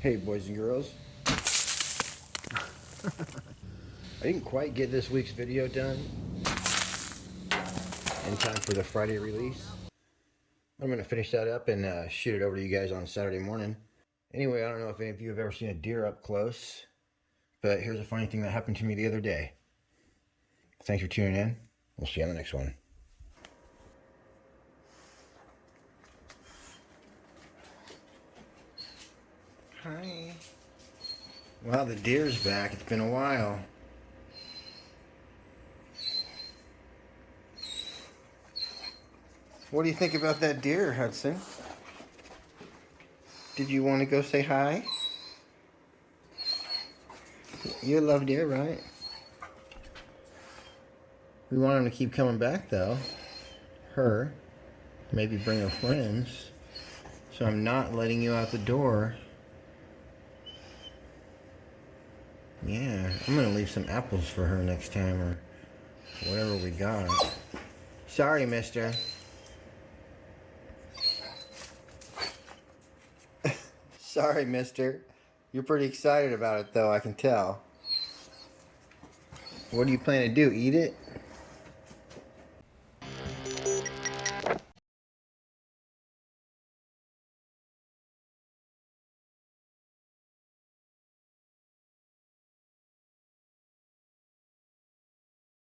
Hey boys and girls. I didn't quite get this week's video done in time for the Friday release. I'm going to finish that up and shoot it over to you guys on Saturday morning. Anyway, I don't know if any of you have ever seen a deer up close, but here's a funny thing that happened to me the other day. Thanks for tuning in. We'll see you on the next one. Hi. Well, the deer's back. It's been a while. What do you think about that deer, Hudson? Did you want to go say hi? You love deer, right? We want him to keep coming back, though. Her. Maybe bring her friends. So I'm not letting you out the door. Yeah, I'm gonna leave some apples for her next time, or whatever we got. Sorry, mister. Sorry, mister. You're pretty excited about it, though, I can tell. What do you plan to do, eat it?